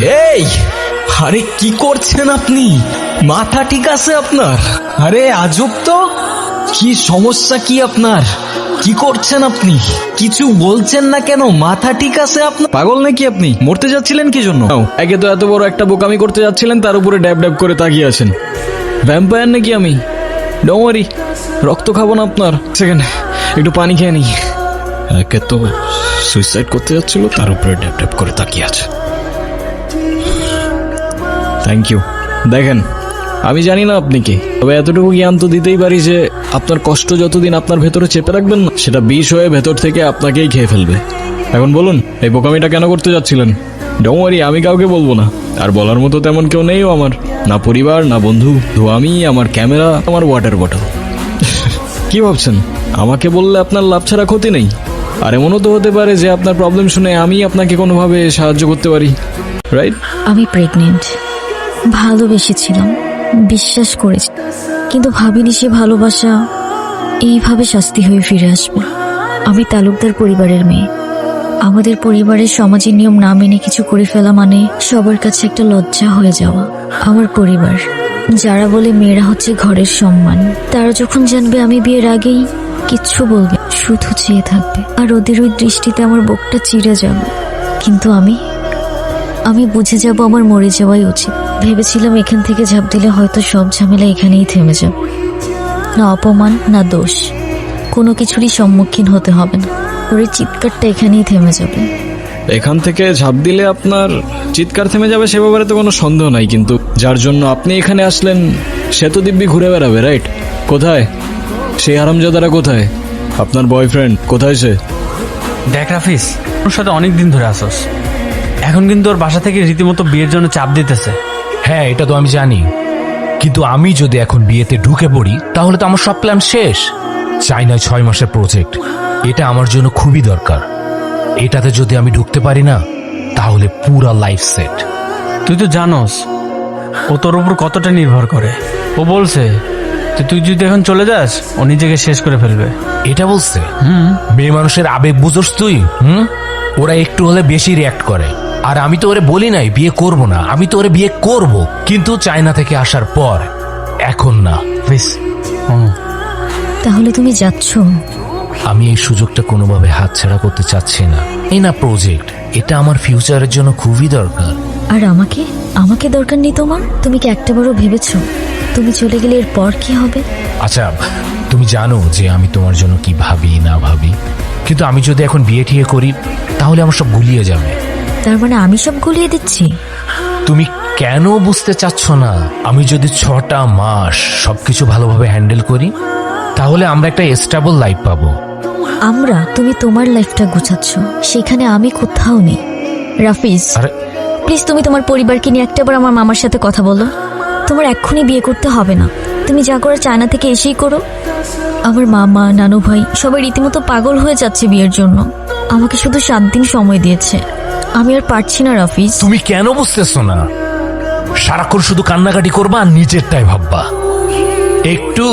এই, আরে কি করছেন আপনি? মাথা ঠিক আছে আপনার? আরে আজব তো, কি সমস্যা কি আপনার? কি করছেন আপনি? কিছু বলছেন না কেন? মাথা ঠিক আছে আপনার? পাগল নাকি আপনি? মরতে যাচ্ছিলেন কি জন্য? একে তো এত বড় একটা বোকামি করতে যাচ্ছিলেন, তার উপরে ড্যাব ড্যাব করে তাকিয়ে আছেন। ভ্যাম্পায়ার নাকি আমি? ডোন্ট ওয়ারি, রক্ত খাবো না আপনার। সেকেন্ড, একটু পানি খেয়ে নিই। একে তো সুইসাইড করতে যাচ্ছিল, তার উপরে ড্যাব ড্যাব করে তাকিয়ে আছে। Thank you. দেখেন, আমি জানি না আপনি কে, তবে এতটুকু জ্ঞান তো দিতেই পারি যে আপনার কষ্ট যতদিন আপনার ভেতরে চেপে রাখবেন না, সেটা বিষ হয়ে ভেতর থেকে আপনাকেই খেয়ে ফেলবে। এখন বলুন, এই বোকামিটা কেন করতে যাচ্ছিলেন? ডোন্ট ওয়ারি, আমি কাউকে বলবো না, আর বলার মতো তেমন কেউ নেইও আমার, না পরিবার না বন্ধু। তো আমি, আমার ক্যামেরা, আমার ওয়াটার বটল। কি ভাবছেন আমাকে বললে আপনার লাভ ছাড়া ক্ষতি নেই? আর এমনও তো হতে পারে যে আপনার প্রবলেম শুনে আমি আপনাকে কোনোভাবে সাহায্য করতে পারি, রাইট? আমি প্রেগনেন্ট, ভালোবেসেছিলাম, বিশ্বাস করেছি, কিন্তু ভাবিনি সে ভালোবাসা এইভাবে শাস্তি হয়ে ফিরে আসবে। আমি তালুকদার পরিবারের মেয়ে। আমাদের পরিবারের সমাজের নিয়ম না মেনে কিছু করে ফেলা মানে সবার কাছে একটা লজ্জা হয়ে যাওয়া। আমার পরিবার, যারা বলে মেয়েরা হচ্ছে ঘরের সম্মান, তারা যখন জানবে আমি বিয়ের আগেই কিচ্ছু বলবে, শুধু চেয়ে থাকবে, আর ওদের ওই দৃষ্টিতে আমার বুকটা চিড়ে যাবে। কিন্তু আমি বুঝে যাব আমার মরে যাওয়াই উচিত। ভেবেছিলাম এখান থেকে ঝাঁপ দিলে হয়তো সব ঝামেলা এখানেই থেমে যাবে, না অপমান না দোষ, কোনো কিছুরই সম্মুখীন হতে হবে না, ওর চিৎকারটা এখানেই থেমে যাবে। এখান থেকে ঝাঁপ দিলে আপনার চিৎকার থেমে যাবে সে ব্যাপারে তো কোনো সন্দেহ নাই, কিন্তু যার জন্য আপনি এখানে আসলেন সে তো দিব্যি ঘুরে বেড়াবে, রাইট? কোথায় সেই হারামজাদারা? কোথায় আপনার বয়ফ্রেন্ড? কোথায় সে? দেখ রাফিস, ওর সাথে অনেক দিন ধরে আসস, এখন কিন্তু ওর বাসা থেকে রীতিমতো বিয়ের জন্য চাপ দিতেছে। হ্যাঁ, এটা তো আমি জানি, কিন্তু আমি যদি এখন বিয়েতে ঢুকে পড়ি তাহলে তো আমার সব প্ল্যান শেষ। চাইনায় 6 মাসের প্রজেক্ট, এটা আমার জন্য খুবই দরকার। এটাতে যদি আমি ঢুকতে পারি না তাহলে পুরা লাইফ সেট। তুই তো জানোস ও তোর উপর কতটা নির্ভর করে। ও বলছে যে তুই যদি এখন চলে যাস ও নিজেকে শেষ করে ফেলবে। এটা বলছে? মেয়ে মানুষের আবেগ বুঝোস তুই? ওরা একটু হলে বেশি রিয়াক্ট করে। আর আমি তো ওরে বলি নাই বিয়ে করব না, আমি তো ওরে বিয়ে করব, কিন্তু চায়না থেকে আসার পর, এখন না। তাহলে তুমি যাচ্ছ? আমি এই সুযোগটা কোনোভাবে হাতছাড়া করতে চাচ্ছি না। এই না প্রজেক্ট, এটা আমার ফিউচারের জন্য খুবই দরকার। আর আমাকে দরকার নেই তোমার? তুমি কি একটাবারও ভেবেছো তুমি চলে গেলে এরপর কি হবে? আচ্ছা, তুমি জানো যে আমি তোমার জন্য কি ভাবি না ভাবি, কিন্তু আমি যদি এখন বিয়ে ঠিয়ে করি তাহলে আমার সব গুলিয়ে যাবে। তার মানে আমি সব গুলিয়ে দিচ্ছি? তুমি কেন বুঝতে চাচ্ছ না? আমি যদি 6টা মাস সবকিছু ভালোভাবে হ্যান্ডেল করি তাহলে আমরা একটা স্টেবল লাইফ পাবো। তুমি তোমার লাইফটা গুছাচ্ছ, সেখানে আমি কোথাও নেই। রাফিজ, প্লিজ তুমি তোমার পরিবারকে নিয়ে একটাবার আমার মামার সাথে কথা বলো। তোমার এক্ষুনি বিয়ে করতে হবে না, তুমি যা করো চায়না থেকে এসেই করো। আমার মামা, নানু ভাই সবাই রীতিমতো পাগল হয়ে যাচ্ছে বিয়ের জন্য। আমাকে শুধু 7 দিন সময় দিয়েছে, আমি আর পারছি না। রাফিজ, তুমি কেন বুঝতেছো না? সারাক্ষণ শুধু কান্নাকাটি করবা আর নিজেরটাই ভাববা। একটু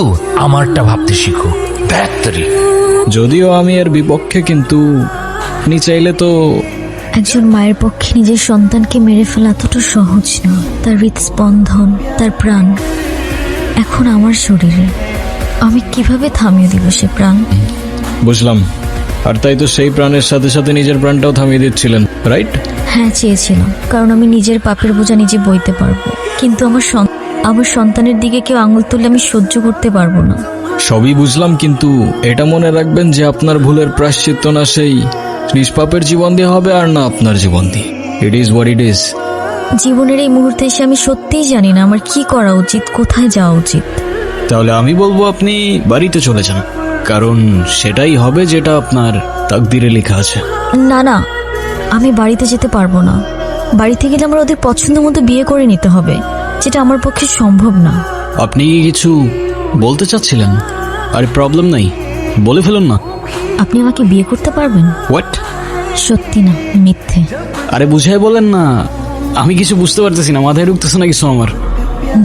আমারটা ভাবতে শিখো। যদিও আমি এর বিপক্ষে, কিন্তু আপনি চাইলে তো। একজন মায়ের পক্ষে নিজের সন্তানকে মেরে ফেলা এতটা সহজ না। তার হৃদস্পন্দন, তার প্রাণ এখন আমার শরীরে। আমি কিভাবে থামিয়ে দিব সে প্রাণ? বুঝলাম। আর তাই তো সেই প্রাণের সাথে সাথে নিজের প্রাণটাও থামিয়ে দিচ্ছিলেন, রাইট? হ্যাঁ, চেয়েছিলাম, কারণ আমি নিজের পাপের বোঝা নিজে বইতে পারবো, কিন্তু আমার সন্তানের দিকে কেউ আঙুল তুললে আমি সহ্য করতে পারবো না। সবই বুঝলাম, কিন্তু এটা মনে রাখবেন যে আপনার ভুলের প্রায়শ্চিত্ত না সেই নিষ্পাপের জীবন দিয়ে হবে, আর না আপনার জীবন দিয়ে। It is what it is. জীবনের এই মুহূর্তে এসে আমি সত্যিই জানি না আমার কি করা উচিত, কোথায় যাওয়া উচিত। তাহলে আমি বলবো আপনি বাড়িতে চলে যান, কারণ সেটাই হবে যেটা আপনার তাকদিরে লেখা আছে। না, আমি বাড়িতে যেতে পারবো না। বাড়িতে গেলে আমার ওদের পছন্দ মতো বিয়ে করে নিতে হবে, যেটা আমার পক্ষে সম্ভব না। আপনি কি কিছু বলতে চাচ্ছিলেন? আরে প্রবলেম নাই, বলে ফেলুন না। আপনি আমাকে বিয়ে করতে পারবেন? হোয়াট? সত্যি না মিথ্যে? আরে বুঝাই বলেন না, আমি কিছু বুঝতে পারতেছি না, মাথায় ঢুকতেছে না কিছু আমার।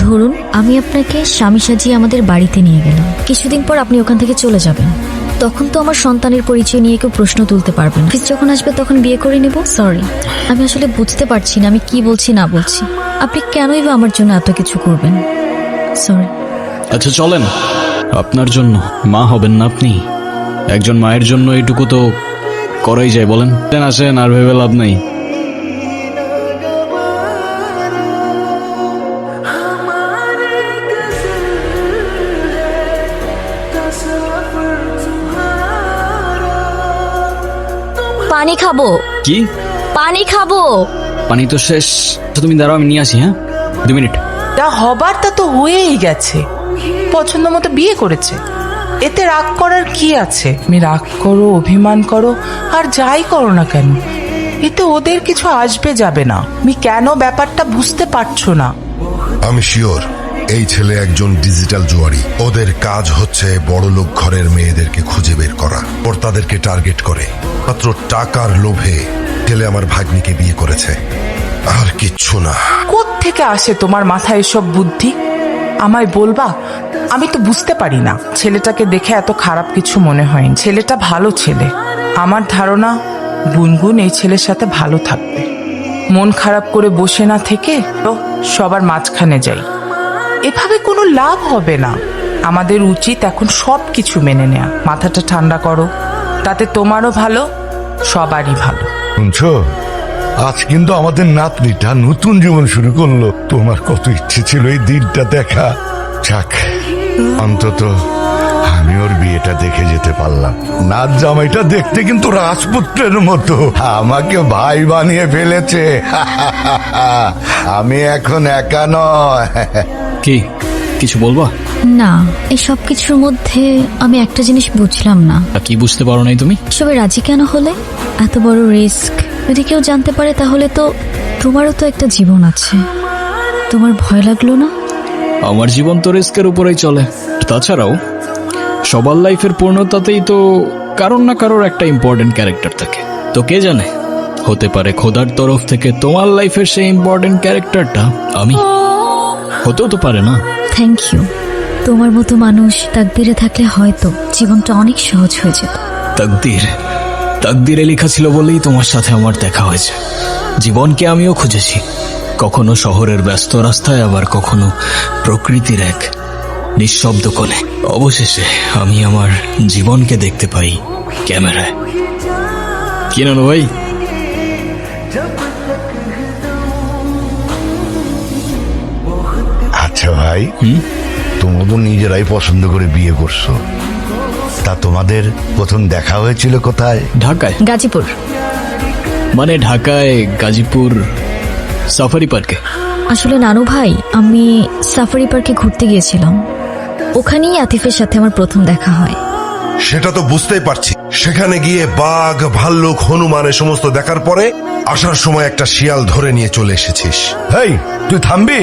ধরুন আমি আপনাকে স্বামী সাজিয়ে আমাদের বাড়িতে নিয়ে গেলাম, কিছুদিন পর আপনি ওখান থেকে চলে যাবেন, তখন তো আমার সন্তানের পরিচয় নিয়ে কেউ প্রশ্ন তুলতে পারবে না। ফিস যখন আসবে তখন বিয়ে করে নেব। সরি, আমি আসলে বুঝতে পারছি না আমি কি বলছি না বলছি। আপনি কেনই বা আমার জন্য এত কিছু করবেন? সরি। আচ্ছা চলেন, আপনার জন্য মা হবেন না আপনি? একজন মায়ের জন্য এইটুকু তো করাই যায়, বলেন? আসেন, আর ভেবে লাভ নেই। পানি খাবো, কি? পানি খাবো। পানি তো শেষ। আচ্ছা, তুমি দাঁড়াও, আমি নিয়ে আসি। হ্যাঁ, 2 মিনিট। তা হবার তা তো হয়েই গেছে, পছন্দ মতো বিয়ে করেছে, এতে রাগ করার কি আছে? তুমি রাগ করো, অভিমান করো, আর যাই করো না কেন, এতে ওদের কিছু আসবে যাবে না। তুমি কেন ব্যাপারটা বুঝতে পারছো না? আমি শিওর এই ছেলে একজন ডিজিটাল জুয়ারি। ওদের কাজ হচ্ছে বড়লোক ঘরের মেয়েদেরকে খুঁজে বের করা, ওর তাদেরকে টার্গেট করে। মাত্র টাকার লোভে ছেলে আমার ভাগ্নিকে বিয়ে করেছে, আর কিচ্ছু না। কোত্থেকে আসে তোমার মাথায় এসব বুদ্ধি? আমায় বলবা? আমি তো বুঝতে পারি না। ছেলেটাকে দেখে এত খারাপ কিছু মনে হয়নি। ছেলেটা ভালো ছেলে। আমার ধারণা গুনগুন এই ছেলের সাথে ভালো থাকবে। মন খারাপ করে বসে না থেকে তো সবার মাঝখানে যাই। এভাবে কোনো লাভ হবে না। আমাদের উচিত এখন সব কিছু মেনে নেয়া। মাথাটা ঠান্ডা করো, তাতে তোমারও ভালো, সবারই ভালো। শুনছো, আজ কিন্তু আমাদের নাতনিটা নতুন জীবন শুরু করলো। তোমার কত ইচ্ছে ছিল এই দিনটা দেখা। যাক, অন্তত আমি ওর বিয়েটা দেখে যেতে পারলাম। নাচ জামাইটা দেখতে কিন্তু রাজপুত্রের মতো, আমাকে ভাই বানিয়ে ফেলেছে। আমি এখন একা নয়। কি কিছু বলবা? না, এই সব কিছুর মধ্যে আমি একটা জিনিস বুঝলাম না। কি বুঝতে পারো নাই তুমি? সবাই রাজি কেন হলে? এত বড় রিস্ক যদি কেউ জানতে পারে তাহলে তো তোমারও তো একটা জীবন আছে। তোমার ভয় লাগলো না? আমার জীবন তো রিস্কের উপরেই চলে। তাছাড়াও সবার লাইফের পূর্ণতাতেই তো কারোর না কারোর একটা ইম্পর্টেন্ট ক্যারেক্টার থাকে। তো কে জানে, হতে পারে খোদার তরফ থেকে তোমার লাইফের সেই ইম্পর্টেন্ট ক্যারেক্টারটা আমি। হতেও তো পারে না? Thank you. তোমার মতো মানুষ তাকদিরে থাকলে হয়তো জীবনটা অনেক সহজ হয়ে যেত। তাকদিরে লেখা ছিল বলেই তোমার সাথে আমার দেখা হয়েছে। জীবনকে আমিও খুঁজেছি, কখনো শহরের ব্যস্ত রাস্তায়, আবার কখনো প্রকৃতির এক নিঃশব্দ কোণে। অবশেষে আমি আমার জীবনকে দেখতে পাই ক্যামেরায়। কি নানু ভাই? আচ্ছা ভাই, তোমরা তো নিজেরাই পছন্দ করে বিয়ে করছো, তা তোমাদের প্রথম দেখা হয়েছিল কোথায়? ঢাকায়। গাজীপুর। মানে ঢাকায় গাজীপুর সাফারি পার্কে। আসলে নানু ভাই, আমি সাফারি পার্কে ঘুরতে গিয়েছিলাম, ওখানেই আতিফের সাথে আমার প্রথম দেখা হয়। সেটা তো বুঝতেই পারছি। সেখানে গিয়ে বাঘ, ভাল্লুক, হনুমান এ সমস্ত দেখার পরে আসার সময় একটা শিয়াল ধরে নিয়ে চলে এসেছিস। হেই, তুই থামবি?